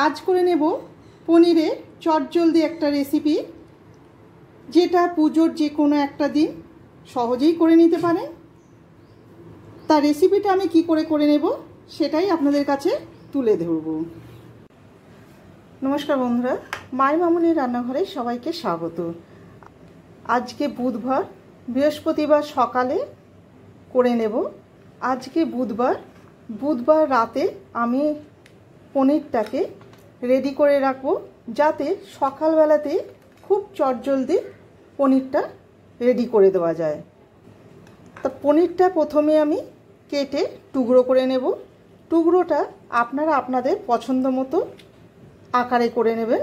আজ করে নেব পনিরের চটজলদি একটা রেসিপি, যেটা পুজোর যে কোনো একটা দিন সহজেই করে নিতে পারেন। তার রেসিপিটা আমি কি করে নেব সেটাই আপনাদের কাছে তুলে ধরব। নমস্কার বন্ধুরা, মায়ের মামুনির রান্নাঘরে সবাইকে স্বাগত। আজকে বুধবার, বৃহস্পতিবার সকালে করে নেব। আজকে বুধবার রাতে আমি পনিরটাকে রেডি করে রাখবো, যাতে সকালবেলাতে খুব চটজলদি পনিরটা রেডি করে দেওয়া যায়। তা পনিরটা প্রথমে আমি কেটে টুকরো করে নেব। টুকরোটা আপনারা আপনাদের পছন্দ মতো আকারে করে নেবেন।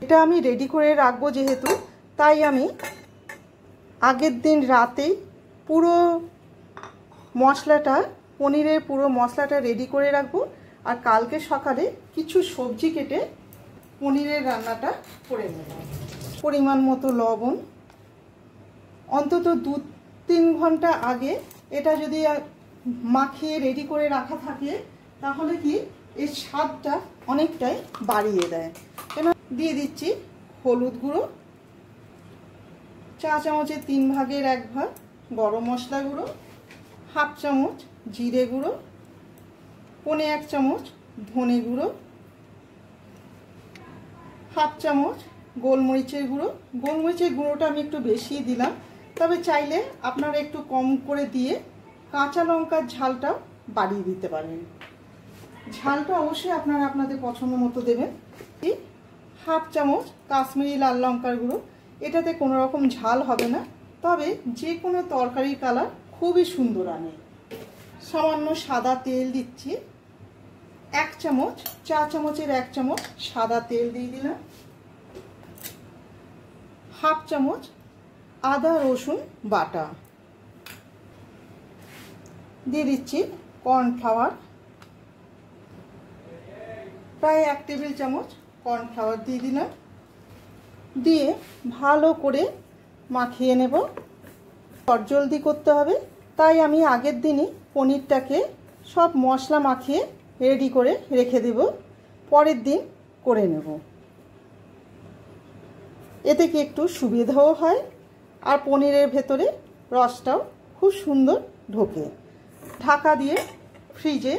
এটা আমি রেডি করে রাখবো যেহেতু, তাই আমি আগের দিন রাতেই পুরো মশলাটা, পনিরের পুরো মশলাটা রেডি করে রাখবো। আর কালকে সকালে কিছু সবজি কেটে পনিরের রান্নাটা করে নেব। পরিমাণ মতো লবণ, অন্তত 2-3 ঘন্টা আগে এটা যদি মাখিয়ে রেডি করে রাখা থাকে, তাহলে কি এর স্বাদটা অনেকটাই বাড়িয়ে দেয়। দিয়ে দিচ্ছি হলুদ গুঁড়ো, চা চামচের 3 ভাগের 1 ভাগ গরম মশলা গুঁড়ো, 1/2 চামচ জিরে গুঁড়ো, 1/4 চামচ ধনে গুঁড়ো, 1/2 চামচ গোলমরিচের গুঁড়ো। গোলমরিচের গুঁড়োটা আমি একটু বেশি দিলাম, তবে চাইলে আপনারা একটু কম করে দিয়ে কাঁচা লঙ্কার ঝালটাও বাড়িয়ে দিতে পারেন। ঝালটা অবশ্যই আপনারা আপনাদের পছন্দ মতো দেবেন। 1/2 চামচ কাশ্মীরি লাল লঙ্কার গুঁড়ো। এটাতে কোনো রকম ঝাল হবে না, তবে যে কোনো তরকারির কালার খুবই সুন্দর আনে। সামান্য সাদা তেল দিচ্ছি, 1 চামচ, চা চামচের 1 চামচ সাদা তেল দিয়ে দিলাম। 1/2 চামচ আদা রসুন বাটা দিয়ে দিচ্ছি। কর্নফ্লাওয়ার প্রায় 1 টেবিল চামচ কর্নফ্লাওয়ার দিয়ে দিলাম। দিয়ে ভালো করে মাখিয়ে নেব। চটজলদি করতে হবে, তাই আমি আগের দিনই পনিরটাকে সব মশলা মাখিয়ে রেডি করে রেখে দেব, পরের দিন করে নেব। এতে কি একটু সুবিধাও হয়, আর পনিরের ভেতরে রসটাও খুব সুন্দর ঢোকে। ঢাকা দিয়ে ফ্রিজে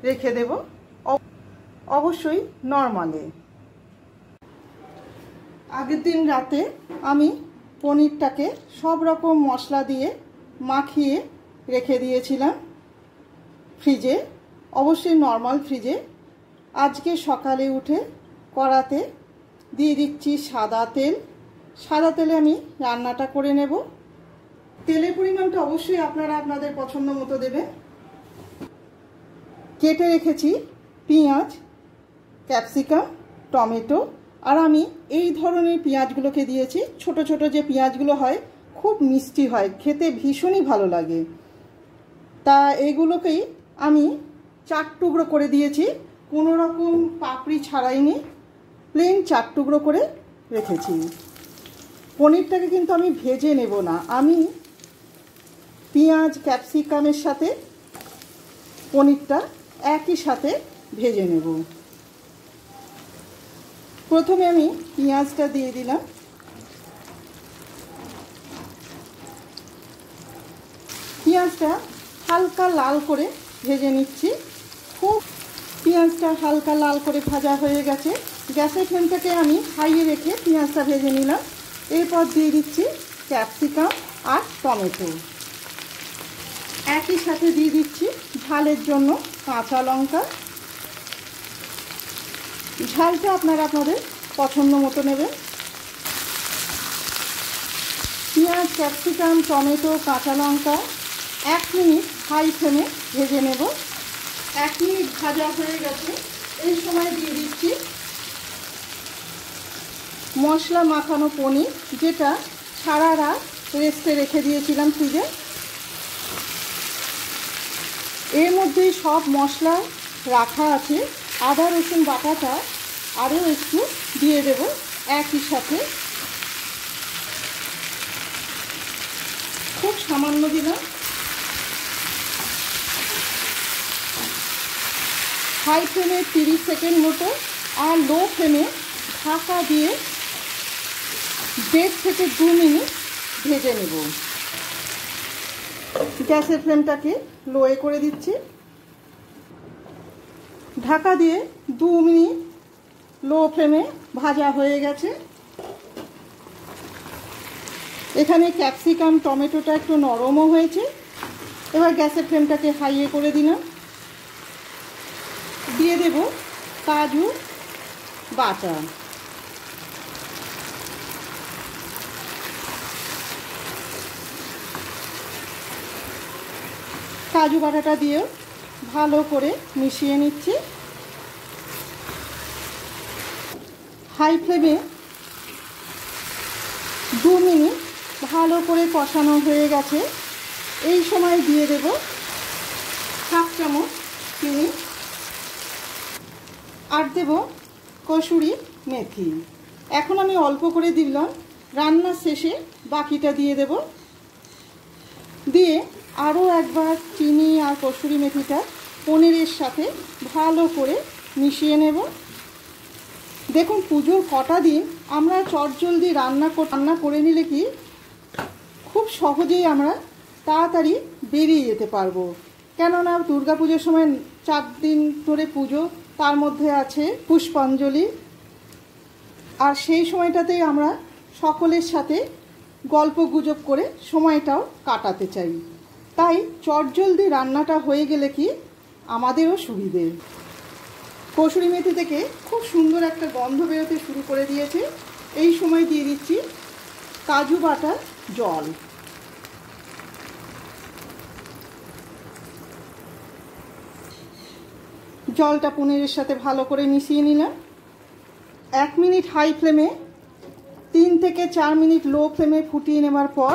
রেখে দেব, অবশ্যই নরমালে। আগের দিন রাতে আমি পনিরটাকে সব রকম মশলা দিয়ে মাখিয়ে রেখে দিয়েছিলাম ফ্রিজে, অবশ্যই নরমাল ফ্রিজে। আজকে সকালে উঠে কড়াতে দিয়ে দিচ্ছি সাদা তেল। সাদা তেলে আমি রান্নাটা করে নেব। তেলের পরিমাণটা অবশ্যই আপনারা আপনাদের পছন্দ মতো দেবেন। কেটে রেখেছি পেঁয়াজ, ক্যাপসিকাম, টমেটো। আর আমি এই ধরনের পেঁয়াজগুলোকে দিয়েছি। ছোট ছোট যে পেঁয়াজগুলো হয়, খুব মিষ্টি হয়, খেতে ভীষণই ভালো লাগে। তা এইগুলোকেই আমি 4 টুকরো করে দিয়েছি, কোনো রকম পাপড়ি ছাড়াইনি, প্লেন 4 টুকরো করে রেখেছি। পনিরটাকে কিন্তু আমি ভেজে নেব না, আমি পেঁয়াজ ক্যাপসিকামের সাথে পনিরটা একই সাথে ভেজে নেব। প্রথমে আমি পেঁয়াজটা দিয়ে দিলাম। পেঁয়াজটা হালকা লাল করে ভেজে নিচ্ছি। খুব পেঁয়াজটা হালকা লাল করে ভাজা হয়ে গেছে। গ্যাসের ফ্লেমটাকে আমি হাইয়ে রেখে পেঁয়াজটা ভেজে নিলাম। এরপর দিয়ে দিচ্ছি ক্যাপসিকাম আর টমেটো। একই সাথে দিয়ে দিচ্ছি ঝালের জন্য কাঁচা লঙ্কা। ঝালটা আপনারা আপনাদের পছন্দ মতো নেবেন। পেঁয়াজ, ক্যাপসিকাম, টমেটো, কাঁচা লঙ্কা 1 মিনিট হাই ফ্লেমে ভেজে নেব। 1 মিনিট ভাজা হয়ে গেছে। এই সময় দিয়ে দিচ্ছি মশলা মাখানো পনির, যেটা সারা রাত রেস্টে রেখে দিয়েছিলাম ফ্রিজে। এর মধ্যেই সব মশলা রাখা আছে। আদা রসুন বাটাটা আরও একটু দিয়ে দেব একই সাথে, খুব সামান্য দিলাম। হাই ফ্লেমে 30 সেকেন্ড মতো আর লো ফ্লেমে ঢাকা দিয়ে 1.5 থেকে 2 মিনিট ভেজে নেব। গ্যাসের ফ্লেমটাকে লোয়ে করে দিচ্ছি। ঢাকা দিয়ে 2 মিনিট লো ফ্লেমে ভাজা হয়ে গেছে। এখানে ক্যাপসিকাম টমেটোটা একটু নরমও হয়েছে। এবার গ্যাসের ফ্লেমটাকে হাইয়ে করে দিলাম। দিয়ে দেব কাজু বাটা। কাজু বাটাটা দিয়েও ভালো করে মিশিয়ে নিচ্ছি। হাই ফ্লেমে 2 মিনিট ভালো করে কষানো হয়ে গেছে। এই সময় দিয়ে দেব 1/2 চামচ চিনি আর দেব কসুরি মেথি। এখন আমি অল্প করে দিলাম, রান্নার শেষে বাকিটা দিয়ে দেব। দিয়ে আরও একবার চিনি আর কসুরি মেথিটা পনিরের সাথে ভালো করে মিশিয়ে নেব। দেখুন, পুজোর কটা দিন আমরা চটজলদি রান্না করে নিলে কি খুব সহজেই আমরা তাড়াতাড়ি বেরিয়ে যেতে পারবো। কেননা দুর্গা পুজোর সময় 4 দিন ধরে পুজো, তার মধ্যে আছে পুষ্পাঞ্জলি, আর সেই সময়টাতেই আমরা সকলের সাথে গল্প গুজব করে সময়টাও কাটাতে চাই। তাই চটজলদি রান্নাটা হয়ে গেলে কি আমাদেরও সুবিধে। কসুরি মেথি থেকে খুব সুন্দর একটা গন্ধ বেরোতে শুরু করে দিয়েছে। এই সময় দিয়ে দিচ্ছি কাজু বাটার জল। জলটা পনিরের সাথে ভালো করে মিশিয়ে নিলাম। 1 মিনিট হাই ফ্লেমে, 3 থেকে 4 মিনিট লো ফ্লেমে ফুটিয়ে নেবার পর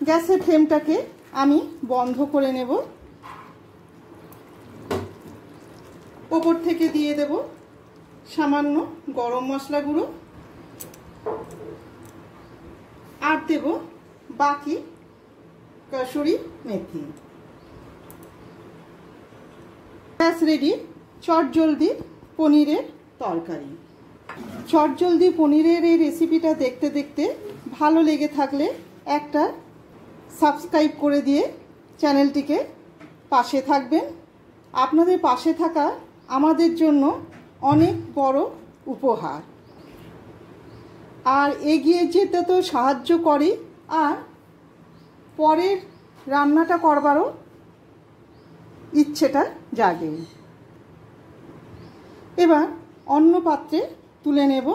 গ্যাসের ফ্লেমটাকে আমি বন্ধ করে নেব। ওপর থেকে দিয়ে দেব সামান্য গরম মশলা গুঁড়ো আর দেব বাকি কসুরি মেথি। ব্যাস রেডি চটজলদি পনিরের তরকারি। চটজলদি পনিরের এই রেসিপিটা দেখতে দেখতে ভালো লেগে থাকলে একটা সাবস্ক্রাইব করে দিয়ে চ্যানেলটিকে পাশে থাকবেন। আপনাদের পাশে থাকা আমাদের জন্য অনেক বড় উপহার, আর এগিয়ে যেতে তো সাহায্য করে, আর পরের রান্নাটা করবারও ইচ্ছেটা জাগে। এবার অন্য পাত্রে তুলে নেব।